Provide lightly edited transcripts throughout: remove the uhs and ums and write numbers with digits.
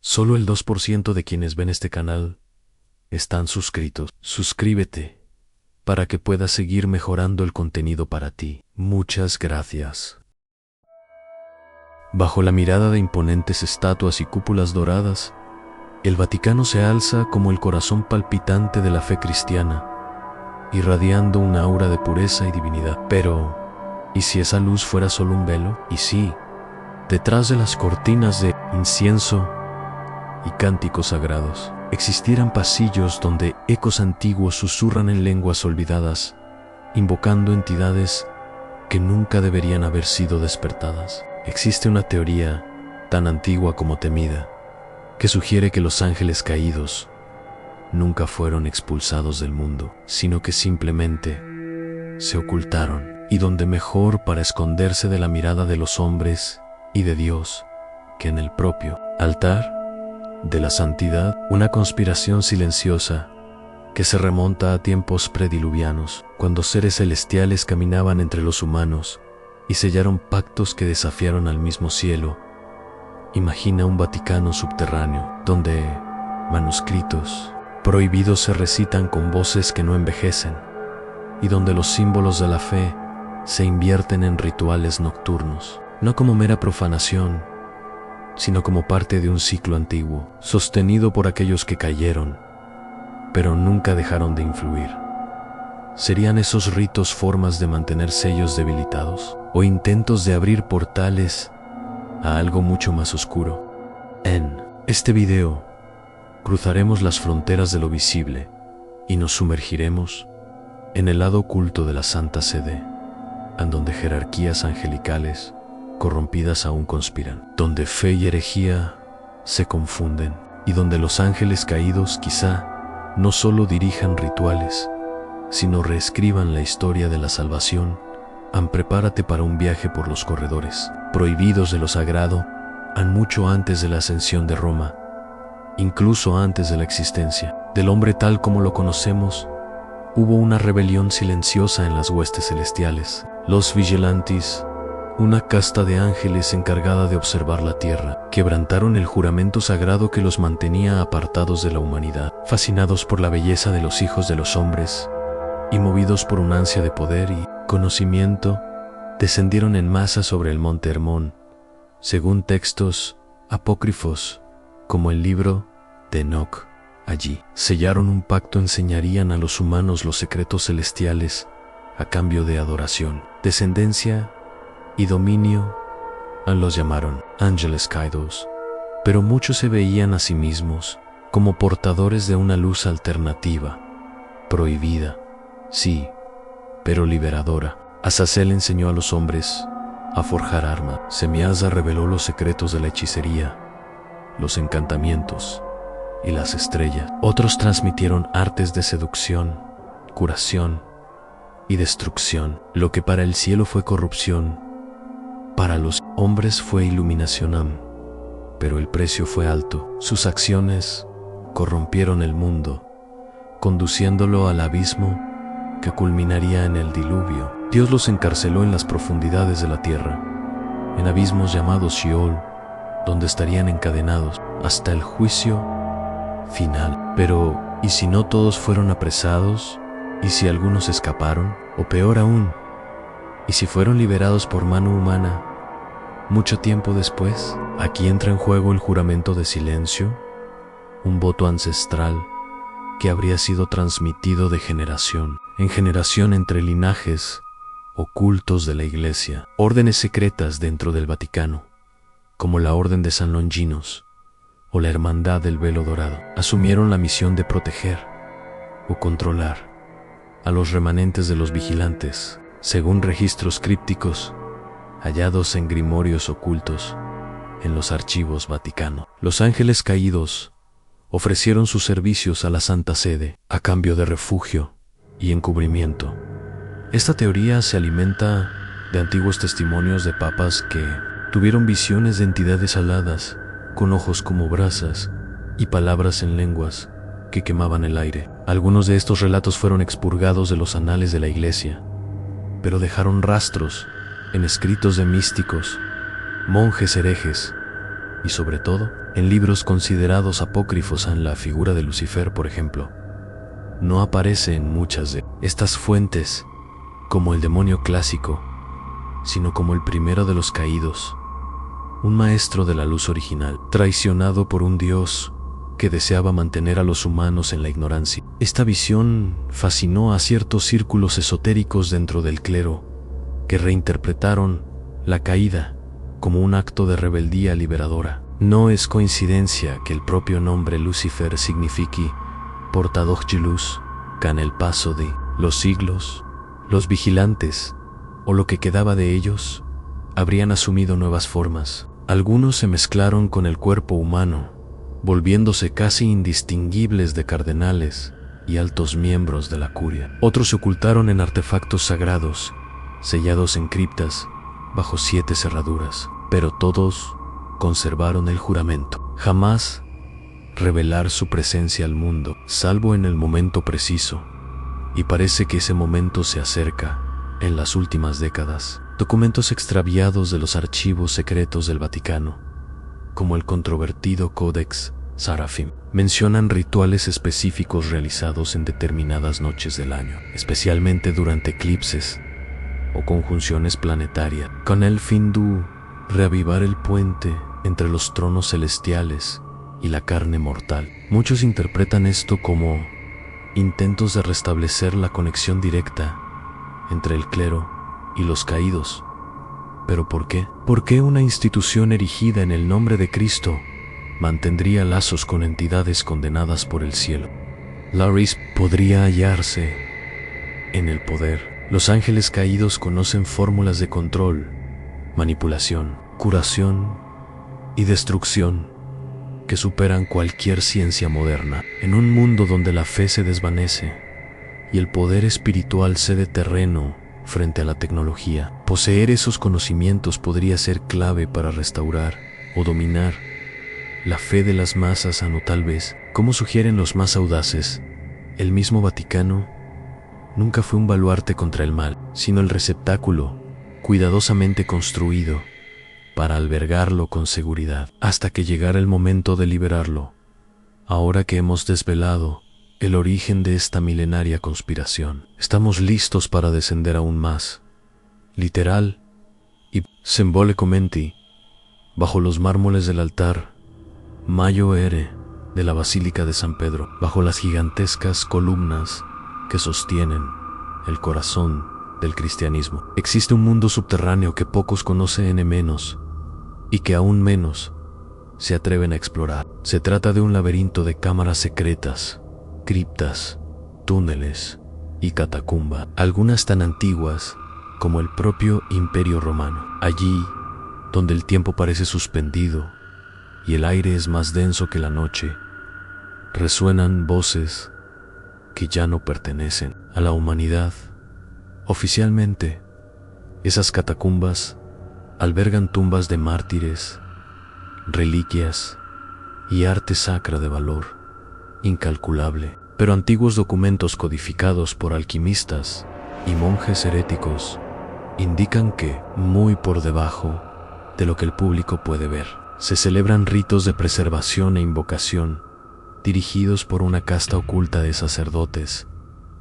Solo el 2% de quienes ven este canal están suscritos. Suscríbete para que puedas seguir mejorando el contenido para ti. Muchas gracias. Bajo la mirada de imponentes estatuas y cúpulas doradas, el Vaticano se alza como el corazón palpitante de la fe cristiana, irradiando una aura de pureza y divinidad. Pero, ¿y si esa luz fuera solo un velo? Y sí, detrás de las cortinas de incienso y cánticos sagrados, existieran pasillos donde ecos antiguos susurran en lenguas olvidadas, invocando entidades que nunca deberían haber sido despertadas. Existe una teoría tan antigua como temida, que sugiere que los ángeles caídos nunca fueron expulsados del mundo, sino que simplemente se ocultaron, y donde mejor para esconderse de la mirada de los hombres y de Dios que en el propio altar de la santidad. Una conspiración silenciosa que se remonta a tiempos prediluvianos, cuando seres celestiales caminaban entre los humanos y sellaron pactos que desafiaron al mismo cielo. Imagina un Vaticano subterráneo, donde manuscritos prohibidos se recitan con voces que no envejecen, y donde los símbolos de la fe se invierten en rituales nocturnos, no como mera profanación, sino como parte de un ciclo antiguo, sostenido por aquellos que cayeron, pero nunca dejaron de influir. ¿Serían esos ritos formas de mantener sellos debilitados, o intentos de abrir portales a algo mucho más oscuro? En este video, cruzaremos las fronteras de lo visible y nos sumergiremos en el lado oculto de la Santa Sede, en donde jerarquías angelicales corrompidas aún conspiran, donde fe y herejía se confunden, y donde los ángeles caídos quizá no solo dirijan rituales, sino reescriban la historia de la salvación. Prepárate para un viaje por los corredores prohibidos de lo sagrado, mucho antes de la ascensión de Roma, incluso antes de la existencia del hombre tal como lo conocemos. Hubo una rebelión silenciosa en las huestes celestiales, los vigilantes, una casta de ángeles encargada de observar la tierra. Quebrantaron el juramento sagrado que los mantenía apartados de la humanidad, fascinados por la belleza de los hijos de los hombres y movidos por un ansia de poder y conocimiento, descendieron en masa sobre el monte Hermón, según textos apócrifos como el libro de Enoc. Allí sellaron un pacto, enseñarían a los humanos los secretos celestiales a cambio de adoración, descendencia y dominio. Los llamaron ángeles caídos, pero muchos se veían a sí mismos como portadores de una luz alternativa, prohibida, sí, pero liberadora. Azazel enseñó a los hombres a forjar armas. Semiasa reveló los secretos de la hechicería, los encantamientos y las estrellas. Otros transmitieron artes de seducción, curación y destrucción. Lo que para el cielo fue corrupción, para los hombres fue iluminación, pero el precio fue alto. Sus acciones corrompieron el mundo, conduciéndolo al abismo que culminaría en el diluvio. Dios los encarceló en las profundidades de la tierra, en abismos llamados Sheol, donde estarían encadenados hasta el juicio final. Pero, ¿y si no todos fueron apresados? ¿Y si algunos escaparon? O peor aún, ¿y si fueron liberados por mano humana mucho tiempo después? Aquí entra en juego el juramento de silencio, un voto ancestral que habría sido transmitido de generación en generación entre linajes ocultos de la Iglesia. Órdenes secretas dentro del Vaticano, como la Orden de San Longinos o la Hermandad del Velo Dorado, asumieron la misión de proteger o controlar a los remanentes de los vigilantes, según registros crípticos hallados en grimorios ocultos en los archivos vaticanos. Los ángeles caídos ofrecieron sus servicios a la Santa Sede a cambio de refugio y encubrimiento. Esta teoría se alimenta de antiguos testimonios de papas que tuvieron visiones de entidades aladas, con ojos como brasas y palabras en lenguas que quemaban el aire. Algunos de estos relatos fueron expurgados de los anales de la Iglesia, pero dejaron rastros en escritos de místicos, monjes herejes y sobre todo, en libros considerados apócrifos en la figura de Lucifer, por ejemplo, no aparece en muchas de estas fuentes como el demonio clásico, sino como el primero de los caídos, un maestro de la luz original, traicionado por un dios que deseaba mantener a los humanos en la ignorancia. Esta visión fascinó a ciertos círculos esotéricos dentro del clero, que reinterpretaron la caída como un acto de rebeldía liberadora. No es coincidencia que el propio nombre Lucifer signifique portador de luz, que en el paso de los siglos, los vigilantes, o lo que quedaba de ellos, habrían asumido nuevas formas. Algunos se mezclaron con el cuerpo humano, volviéndose casi indistinguibles de cardenales y altos miembros de la curia. Otros se ocultaron en artefactos sagrados, sellados en criptas, bajo 7 cerraduras, pero todos conservaron el juramento: jamás revelar su presencia al mundo, salvo en el momento preciso, y parece que ese momento se acerca en las últimas décadas. Documentos extraviados de los archivos secretos del Vaticano, como el controvertido Codex Sarafim, mencionan rituales específicos realizados en determinadas noches del año, especialmente durante eclipses o conjunciones planetarias, con el fin de reavivar el puente entre los tronos celestiales y la carne mortal. Muchos interpretan esto como intentos de restablecer la conexión directa entre el clero y los caídos. ¿Pero por qué? ¿Por qué una institución erigida en el nombre de Cristo mantendría lazos con entidades condenadas por el cielo? La raíz podría hallarse en el poder. Los ángeles caídos conocen fórmulas de control, manipulación, curación y destrucción que superan cualquier ciencia moderna. En un mundo donde la fe se desvanece y el poder espiritual cede terreno frente a la tecnología, poseer esos conocimientos podría ser clave para restaurar o dominar la fe de las masas, o tal vez, como sugieren los más audaces, el mismo Vaticano nunca fue un baluarte contra el mal, sino el receptáculo cuidadosamente construido para albergarlo con seguridad, hasta que llegara el momento de liberarlo. Ahora que hemos desvelado el origen de esta milenaria conspiración, estamos listos para descender aún más, literal y simbólicamente, bajo los mármoles del altar Mayo Ere de la Basílica de San Pedro, bajo las gigantescas columnas que sostienen el corazón del cristianismo. Existe un mundo subterráneo que pocos conocen menos y que aún menos se atreven a explorar. Se trata de un laberinto de cámaras secretas, criptas, túneles y catacumba, algunas tan antiguas como el propio Imperio Romano. Allí, donde el tiempo parece suspendido y el aire es más denso que la noche, resuenan voces que ya no pertenecen a la humanidad. Oficialmente, esas catacumbas albergan tumbas de mártires, reliquias y arte sacra de valor incalculable, pero antiguos documentos codificados por alquimistas y monjes heréticos indican que, muy por debajo de lo que el público puede ver, se celebran ritos de preservación e invocación dirigidos por una casta oculta de sacerdotes,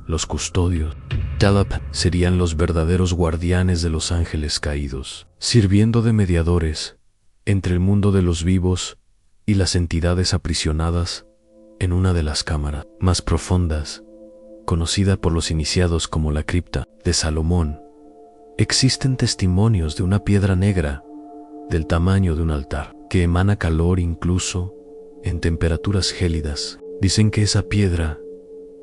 los custodios. Talap serían los verdaderos guardianes de los ángeles caídos, sirviendo de mediadores entre el mundo de los vivos y las entidades aprisionadas en una de las cámaras más profundas, conocida por los iniciados como la cripta de Salomón. Existen testimonios de una piedra negra del tamaño de un altar, que emana calor incluso en temperaturas gélidas. Dicen que esa piedra,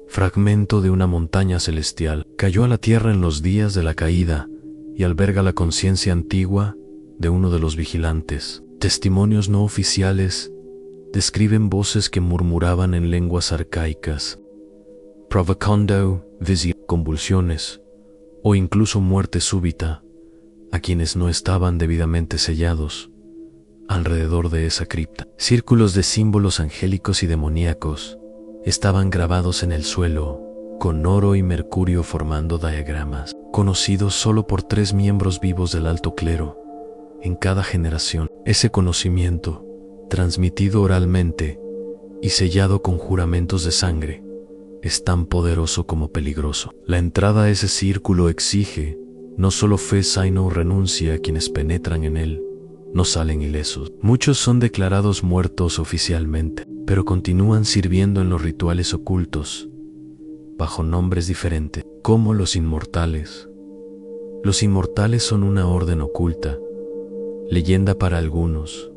fragmento de una montaña celestial, cayó a la tierra en los días de la caída y alberga la conciencia antigua de uno de los vigilantes. Testimonios no oficiales describen voces que murmuraban en lenguas arcaicas, provocando convulsiones o incluso muerte súbita a quienes no estaban debidamente sellados alrededor de esa cripta. Círculos de símbolos angélicos y demoníacos estaban grabados en el suelo con oro y mercurio, formando diagramas conocidos solo por 3 miembros vivos del alto clero en cada generación. Ese conocimiento transmitido oralmente y sellado con juramentos de sangre, es tan poderoso como peligroso. La entrada a ese círculo exige no solo fe, sino renuncia a quienes penetran en él. No salen ilesos. Muchos son declarados muertos oficialmente, pero continúan sirviendo en los rituales ocultos, bajo nombres diferentes, como los inmortales. Los inmortales son una orden oculta, leyenda para algunos,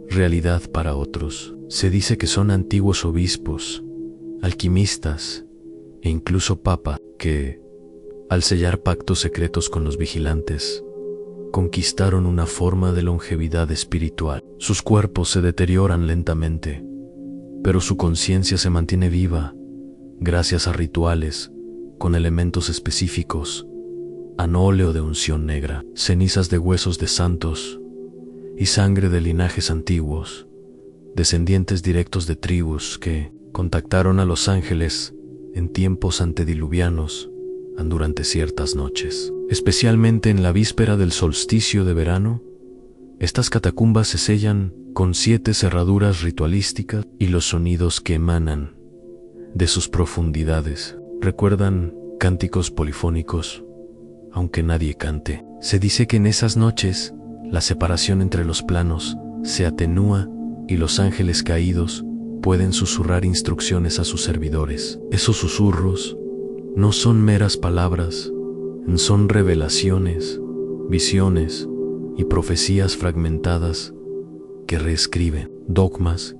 realidad para otros. Se dice que son antiguos obispos, alquimistas e incluso papa que, al sellar pactos secretos con los vigilantes, conquistaron una forma de longevidad espiritual. Sus cuerpos se deterioran lentamente, pero su conciencia se mantiene viva gracias a rituales con elementos específicos, anóleo de unción negra, cenizas de huesos de santos y sangre de linajes antiguos, descendientes directos de tribus que contactaron a los ángeles en tiempos antediluvianos durante ciertas noches. Especialmente en la víspera del solsticio de verano, estas catacumbas se sellan con 7 cerraduras ritualísticas y los sonidos que emanan de sus profundidades recuerdan cánticos polifónicos, aunque nadie cante. Se dice que en esas noches la separación entre los planos se atenúa y los ángeles caídos pueden susurrar instrucciones a sus servidores. Esos susurros no son meras palabras, son revelaciones, visiones y profecías fragmentadas que reescriben dogmas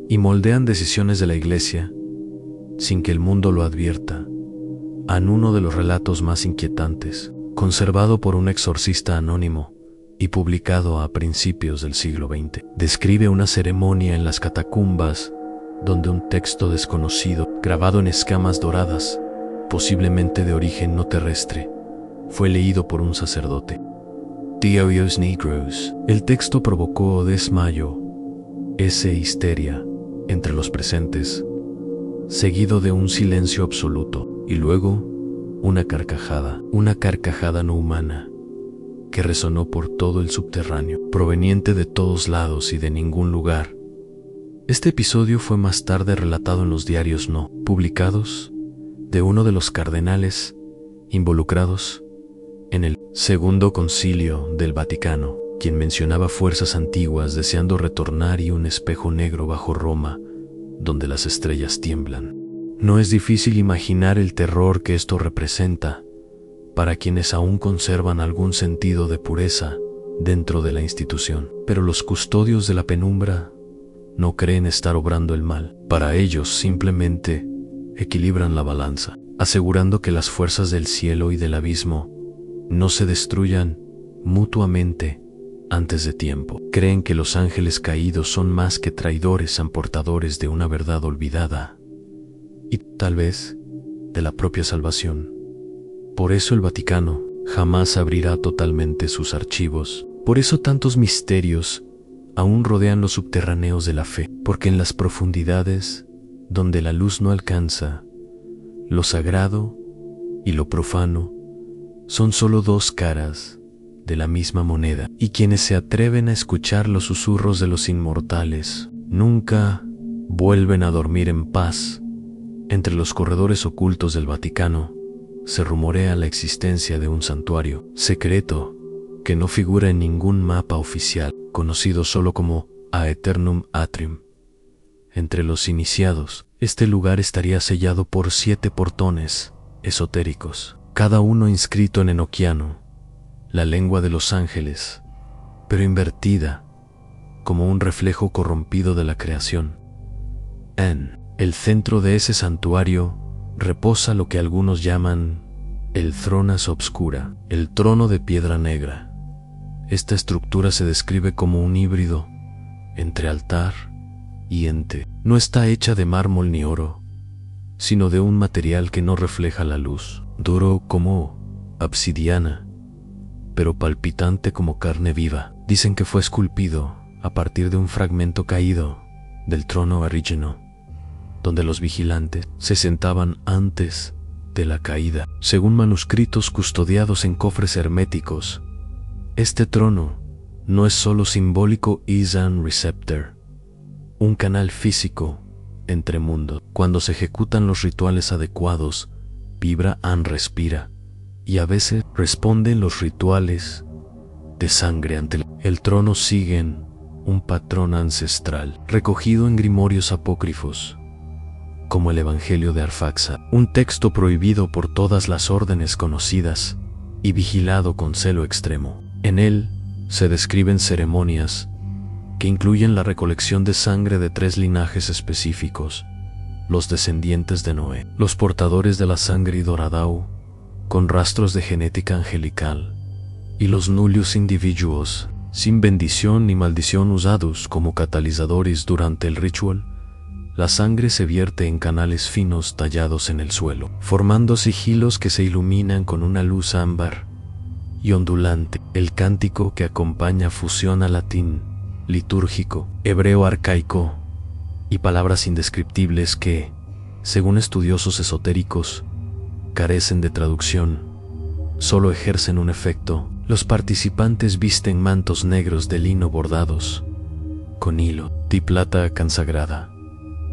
y moldean decisiones de la Iglesia sin que el mundo lo advierta. En uno de los relatos más inquietantes, conservado por un exorcista anónimo y publicado a principios del siglo XX, describe una ceremonia en las catacumbas donde un texto desconocido, grabado en escamas doradas, posiblemente de origen no terrestre, fue leído por un sacerdote. Dios Negros. El texto provocó desmayo, histeria entre los presentes, seguido de un silencio absoluto, y luego una carcajada no humana, que resonó por todo el subterráneo, proveniente de todos lados y de ningún lugar. Este episodio fue más tarde relatado en los diarios no publicados de uno de los cardenales involucrados en el Segundo Concilio del Vaticano, quien mencionaba fuerzas antiguas deseando retornar y un espejo negro bajo Roma, donde las estrellas tiemblan. No es difícil imaginar el terror que esto representa para quienes aún conservan algún sentido de pureza dentro de la institución. Pero los custodios de la penumbra no creen estar obrando el mal. Para ellos simplemente equilibran la balanza, asegurando que las fuerzas del cielo y del abismo no se destruyan mutuamente antes de tiempo. Creen que los ángeles caídos son más que traidores, portadores de una verdad olvidada y tal vez de la propia salvación. Por eso el Vaticano jamás abrirá totalmente sus archivos. Por eso tantos misterios aún rodean los subterráneos de la fe, porque en las profundidades donde la luz no alcanza, lo sagrado y lo profano son solo 2 caras de la misma moneda, y quienes se atreven a escuchar los susurros de los inmortales nunca vuelven a dormir en paz. Entre los corredores ocultos del Vaticano se rumorea la existencia de un santuario secreto que no figura en ningún mapa oficial, conocido solo como Aeternum Atrium. Entre los iniciados, este lugar estaría sellado por 7 portones esotéricos, cada uno inscrito en enoquiano, la lengua de los ángeles, pero invertida, como un reflejo corrompido de la creación. En el centro de ese santuario reposa lo que algunos llaman el Thronas Obscura, el trono de piedra negra. Esta estructura se describe como un híbrido entre altar y ente. No está hecha de mármol ni oro, sino de un material que no refleja la luz, duro como obsidiana, pero palpitante como carne viva. Dicen que fue esculpido a partir de un fragmento caído del trono Arígeno, donde los vigilantes se sentaban antes de la caída. Según manuscritos custodiados en cofres herméticos, este trono no es solo simbólico, is an receptor, un canal físico entre mundos. Cuando se ejecutan los rituales adecuados, vibra An respira, y a veces responden los rituales de sangre ante el trono. Siguen un patrón ancestral recogido en grimorios apócrifos, como el Evangelio de Arfaxa, un texto prohibido por todas las órdenes conocidas y vigilado con celo extremo. En él se describen ceremonias que incluyen la recolección de sangre de 3 linajes específicos: los descendientes de Noé, los portadores de la sangre Idoradau, con rastros de genética angelical, y los nullius individuos, sin bendición ni maldición, usados como catalizadores durante el ritual. La sangre se vierte en canales finos tallados en el suelo, formando sigilos que se iluminan con una luz ámbar y ondulante. El cántico que acompaña fusiona latín litúrgico, hebreo arcaico y palabras indescriptibles que, según estudiosos esotéricos, carecen de traducción. Solo ejercen un efecto. Los participantes visten mantos negros de lino bordados con hilo de plata consagrada,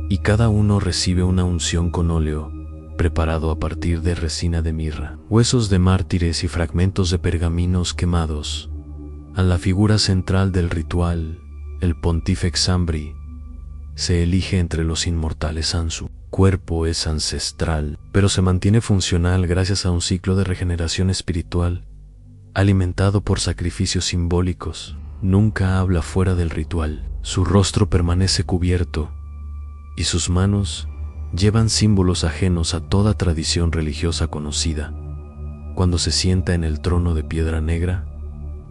y cada uno recibe una unción con óleo preparado a partir de resina de mirra, huesos de mártires y fragmentos de pergaminos quemados. A la figura central del ritual, el Pontifex Ambri, se elige entre los inmortales. Su cuerpo es ancestral, pero se mantiene funcional gracias a un ciclo de regeneración espiritual, alimentado por sacrificios simbólicos. Nunca habla fuera del ritual. Su rostro permanece cubierto, y sus manos llevan símbolos ajenos a toda tradición religiosa conocida. Cuando se sienta en el trono de piedra negra,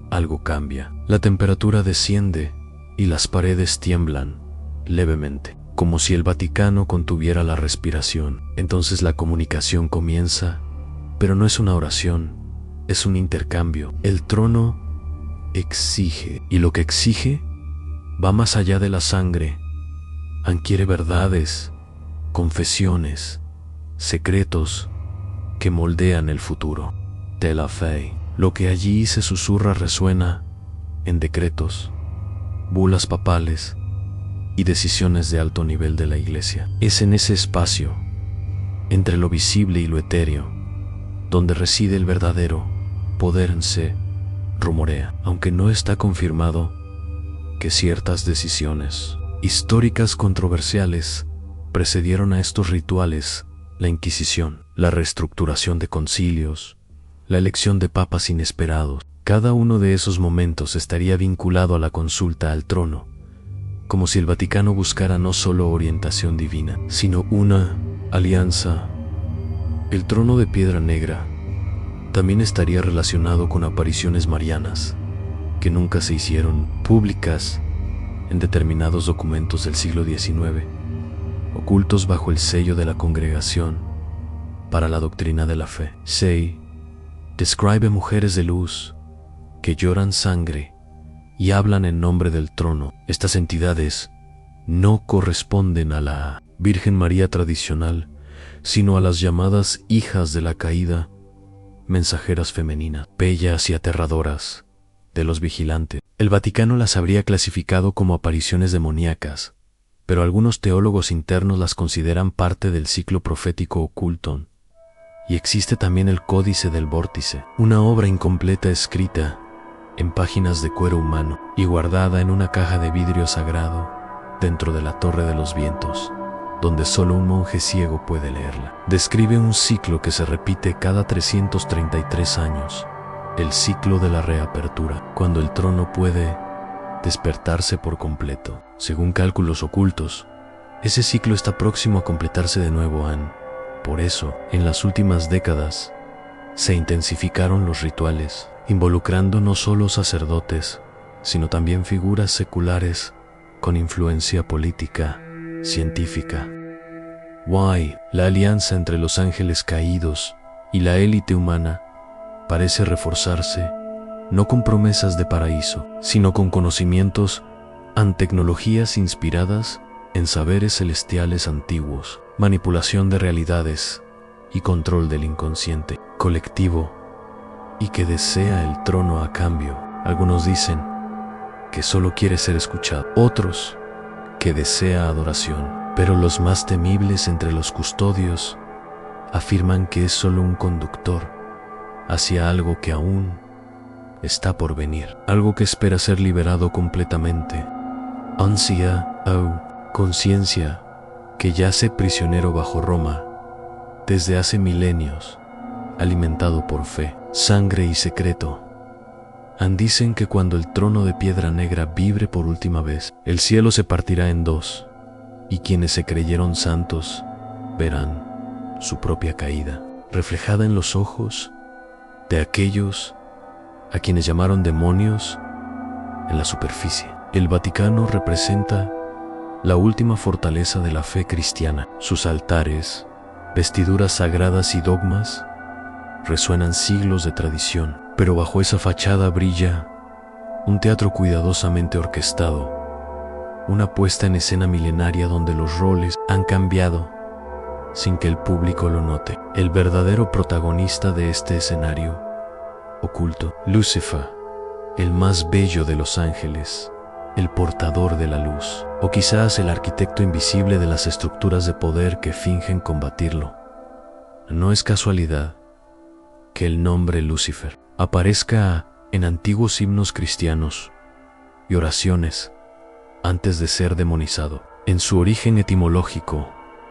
algo cambia. La temperatura desciende y las paredes tiemblan levemente, como si el Vaticano contuviera la respiración. Entonces la comunicación comienza, pero no es una oración, es un intercambio. El trono exige, y lo que exige va más allá de la sangre. Quiere verdades, confesiones, secretos que moldean el futuro. De la fe, lo que allí se susurra resuena en decretos, bulas papales y decisiones de alto nivel de la Iglesia. Es en ese espacio, entre lo visible y lo etéreo, donde reside el verdadero poder. Se rumorea, aunque no está confirmado, que ciertas decisiones históricas controversiales precedieron a estos rituales: la Inquisición, la reestructuración de concilios, la elección de papas inesperados. Cada uno de esos momentos estaría vinculado a la consulta al trono, como si el Vaticano buscara no solo orientación divina, sino una alianza. El trono de piedra negra también estaría relacionado con apariciones marianas, que nunca se hicieron públicas en determinados documentos del siglo XIX, ocultos bajo el sello de la Congregación para la Doctrina de la Fe. Se describe mujeres de luz que lloran sangre y hablan en nombre del trono. Estas entidades no corresponden a la Virgen María tradicional, sino a las llamadas hijas de la caída, mensajeras femeninas, bellas y aterradoras, de los vigilantes. El Vaticano las habría clasificado como apariciones demoníacas, pero algunos teólogos internos las consideran parte del ciclo profético oculto. Y existe también el Códice del Vórtice, una obra incompleta escrita en páginas de cuero humano y guardada en una caja de vidrio sagrado dentro de la Torre de los Vientos, donde solo un monje ciego puede leerla. Describe un ciclo que se repite cada 333 años, el ciclo de la reapertura, cuando el trono puede despertarse por completo. Según cálculos ocultos, ese ciclo está próximo a completarse de nuevo. Por eso, en las últimas décadas, se intensificaron los rituales, involucrando no solo sacerdotes, sino también figuras seculares con influencia política, científica. La alianza entre los ángeles caídos y la élite humana parece reforzarse, no con promesas de paraíso, sino con conocimientos tecnologías inspiradas en saberes celestiales antiguos, manipulación de realidades y control del inconsciente colectivo, y que desea el trono a cambio. Algunos dicen que solo quiere ser escuchado, otros que desea adoración. Pero los más temibles entre los custodios afirman que es solo un conductor hacia algo que aún está por venir, algo que espera ser liberado completamente. Ansia o conciencia que yace prisionero bajo Roma desde hace milenios, alimentado por fe, sangre y secreto. Dicen que cuando el trono de piedra negra vibre por última vez, el cielo se partirá en dos, y quienes se creyeron santos verán su propia caída, reflejada en los ojos de aquellos a quienes llamaron demonios en la superficie. El Vaticano representa la última fortaleza de la fe cristiana. Sus altares, vestiduras sagradas y dogmas resuenan siglos de tradición, pero bajo esa fachada brilla un teatro cuidadosamente orquestado, una puesta en escena milenaria donde los roles han cambiado sin que el público lo note. El verdadero protagonista de este escenario oculto, Lucifer, el más bello de los ángeles, el portador de la luz, o quizás el arquitecto invisible de las estructuras de poder que fingen combatirlo. No es casualidad que el nombre Lucifer aparezca en antiguos himnos cristianos y oraciones antes de ser demonizado. En su origen etimológico,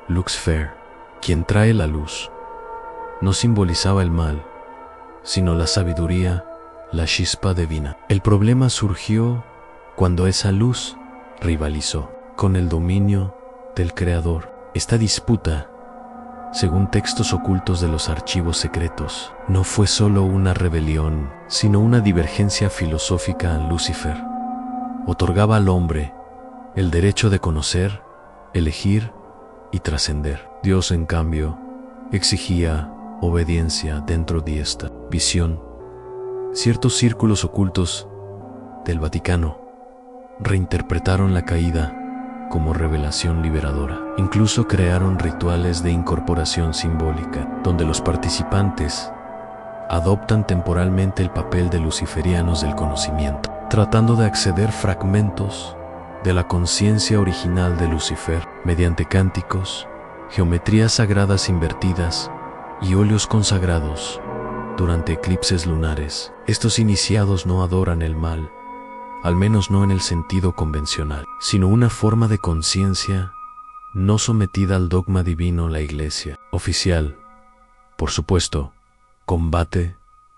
Luxfer, quien trae la luz, no simbolizaba el mal, sino la sabiduría, la chispa divina. El problema surgió cuando esa luz rivalizó con el dominio del Creador. Esta disputa, según textos ocultos de los archivos secretos, no fue solo una rebelión, sino una divergencia filosófica. Lucifer otorgaba al hombre el derecho de conocer, elegir y trascender. Dios, en cambio, exigía obediencia dentro de esta visión. Ciertos círculos ocultos del Vaticano reinterpretaron la caída como revelación liberadora. Incluso crearon rituales de incorporación simbólica, donde los participantes adoptan temporalmente el papel de luciferianos del conocimiento, tratando de acceder fragmentos de la conciencia original de Lucifer mediante cánticos, geometrías sagradas invertidas y óleos consagrados durante eclipses lunares. Estos iniciados no adoran el mal, al menos no en el sentido convencional, sino una forma de conciencia no sometida al dogma divino. La Iglesia oficial, por supuesto, combate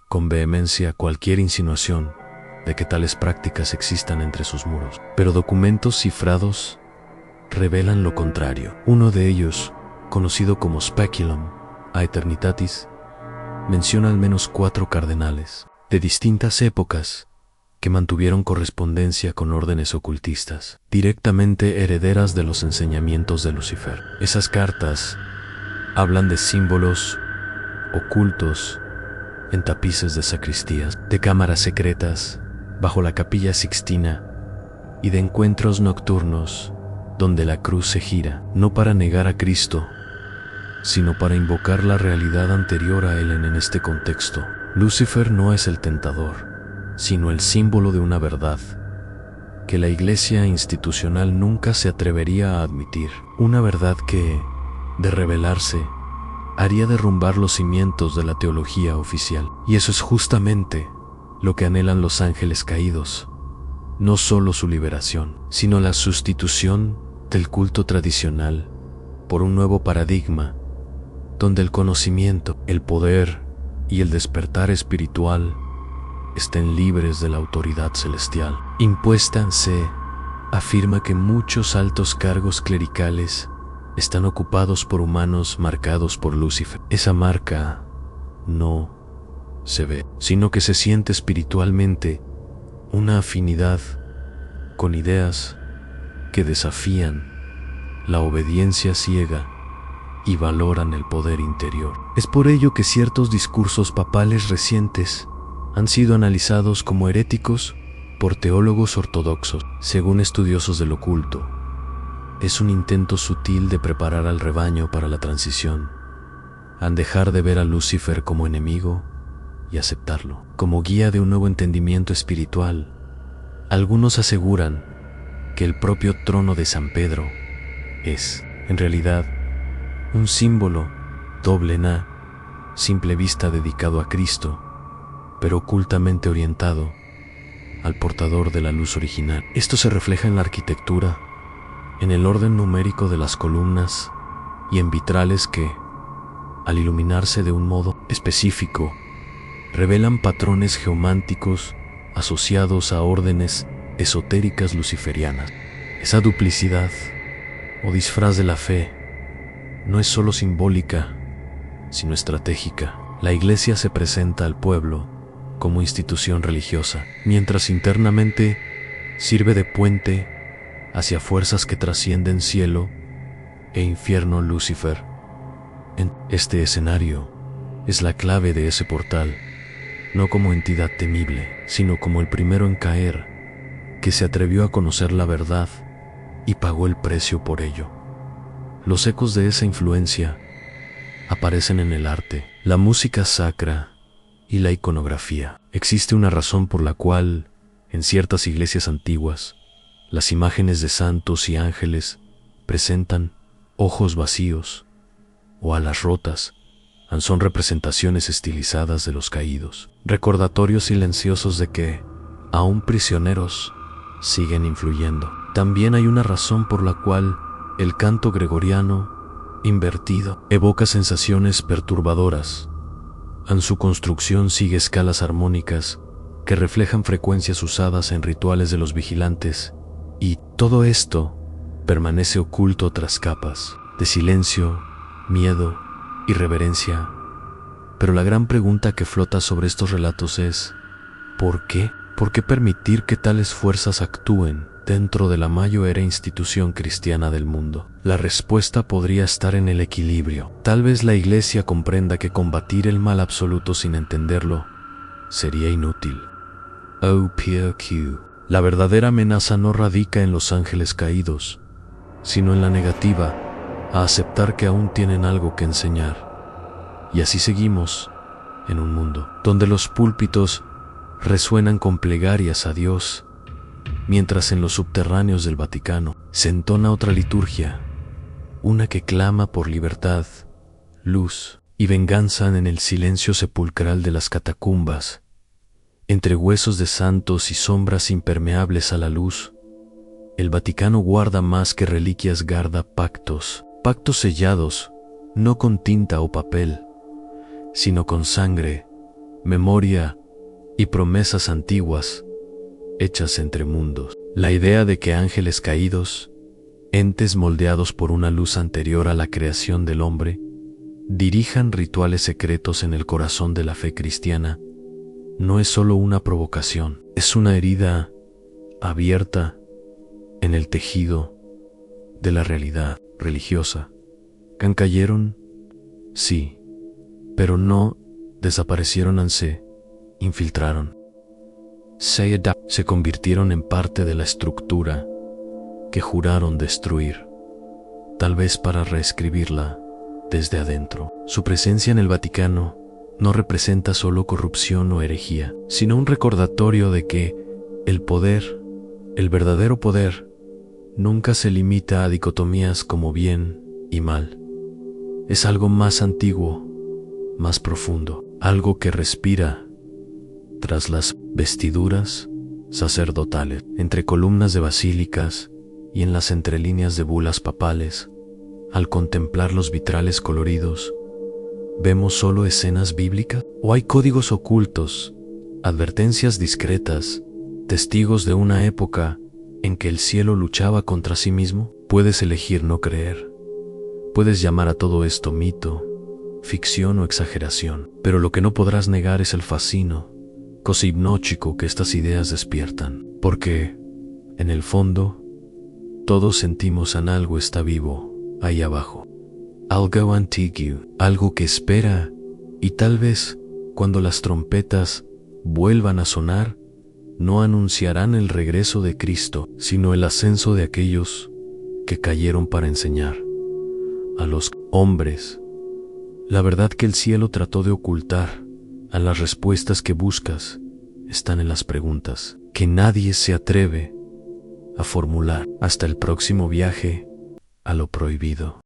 con vehemencia cualquier insinuación de que tales prácticas existan entre sus muros, pero documentos cifrados revelan lo contrario. Uno de ellos, conocido como Speculum Aeternitatis, menciona al menos 4 cardenales de distintas épocas que mantuvieron correspondencia con órdenes ocultistas, directamente herederas de los enseñamientos de Lucifer. Esas cartas hablan de símbolos ocultos en tapices de sacristías, de cámaras secretas bajo la Capilla Sixtina y de encuentros nocturnos donde la cruz se gira, no para negar a Cristo, sino para invocar la realidad anterior a él. En este contexto, Lucifer no es el tentador, sino el símbolo de una verdad que la Iglesia institucional nunca se atrevería a admitir, una verdad que, de revelarse, haría derrumbar los cimientos de la teología oficial. Y eso es justamente lo que anhelan los ángeles caídos, no solo su liberación, sino la sustitución del culto tradicional por un nuevo paradigma, donde el conocimiento, el poder y el despertar espiritual estén libres de la autoridad celestial impuesta. Se afirma que muchos altos cargos clericales están ocupados por humanos marcados por Lucifer. Esa marca no se ve, sino que se siente espiritualmente una afinidad con ideas que desafían la obediencia ciega y valoran el poder interior. Es por ello que ciertos discursos papales recientes han sido analizados como heréticos por teólogos ortodoxos. Según estudiosos del oculto, es un intento sutil de preparar al rebaño para la transición, al dejar de ver a Lucifer como enemigo y aceptarlo como guía de un nuevo entendimiento espiritual. Algunos aseguran que el propio trono de San Pedro es, en realidad, un símbolo doble en a simple vista dedicado a Cristo, pero ocultamente orientado al portador de la luz original. Esto se refleja en la arquitectura, en el orden numérico de las columnas y en vitrales que, al iluminarse de un modo específico, revelan patrones geománticos asociados a órdenes esotéricas luciferianas. Esa duplicidad o disfraz de la fe no es solo simbólica, sino estratégica. La Iglesia se presenta al pueblo como institución religiosa, mientras internamente sirve de puente hacia fuerzas que trascienden cielo e infierno. Lucifer, en este escenario, es la clave de ese portal, no como entidad temible, sino como el primero en caer, que se atrevió a conocer la verdad y pagó el precio por ello. Los ecos de esa influencia aparecen en el arte, la música sacra y la iconografía. Existe una razón por la cual, en ciertas iglesias antiguas, las imágenes de santos y ángeles presentan ojos vacíos o alas rotas. Son representaciones estilizadas de los caídos, recordatorios silenciosos de que, aún prisioneros, siguen influyendo. También hay una razón por la cual el canto gregoriano invertido evoca sensaciones perturbadoras. Su construcción sigue escalas armónicas que reflejan frecuencias usadas en rituales de los vigilantes, y todo esto permanece oculto tras capas de silencio, miedo y reverencia. Pero la gran pregunta que flota sobre estos relatos es: ¿por qué? ¿Por qué permitir que tales fuerzas actúen dentro de la mayor institución cristiana del mundo? La respuesta podría estar en el equilibrio. Tal vez la Iglesia comprenda que combatir el mal absoluto sin entenderlo sería inútil. OPQ. La verdadera amenaza no radica en los ángeles caídos, sino en la negativa a aceptar que aún tienen algo que enseñar. Y así seguimos en un mundo donde los púlpitos resuenan con plegarias a Dios, mientras en los subterráneos del Vaticano se entona otra liturgia, una que clama por libertad, luz y venganza. En el silencio sepulcral de las catacumbas, entre huesos de santos y sombras impermeables a la luz, el Vaticano guarda más que reliquias, guarda pactos sellados, no con tinta o papel, sino con sangre, memoria y promesas antiguas, hechas entre mundos. La idea de que ángeles caídos, entes moldeados por una luz anterior a la creación del hombre, dirijan rituales secretos en el corazón de la fe cristiana, no es solo una provocación, es una herida abierta en el tejido de la realidad religiosa. ¿Cayeron? Sí, pero no desaparecieron, se infiltraron. Se convirtieron en parte de la estructura que juraron destruir, tal vez para reescribirla desde adentro. Su presencia en el Vaticano no representa solo corrupción o herejía, sino un recordatorio de que el poder, el verdadero poder, nunca se limita a dicotomías como bien y mal. Es algo más antiguo, más profundo, algo que respira tras las vestiduras sacerdotales, entre columnas de basílicas y en las entrelíneas de bulas papales. Al contemplar los vitrales coloridos, ¿vemos solo escenas bíblicas? ¿O hay códigos ocultos, advertencias discretas, testigos de una época en que el cielo luchaba contra sí mismo? Puedes elegir no creer. Puedes llamar a todo esto mito, ficción o exageración, pero lo que no podrás negar es el fascino hipnótico que estas ideas despiertan, porque, en el fondo, todos sentimos en algo está vivo ahí abajo. Algo antiguo, algo que espera, y tal vez, cuando las trompetas vuelvan a sonar, no anunciarán el regreso de Cristo, sino el ascenso de aquellos que cayeron para enseñar a los hombres la verdad que el cielo trató de ocultar. A las respuestas que buscas están en las preguntas que nadie se atreve a formular. Hasta el próximo viaje a lo prohibido.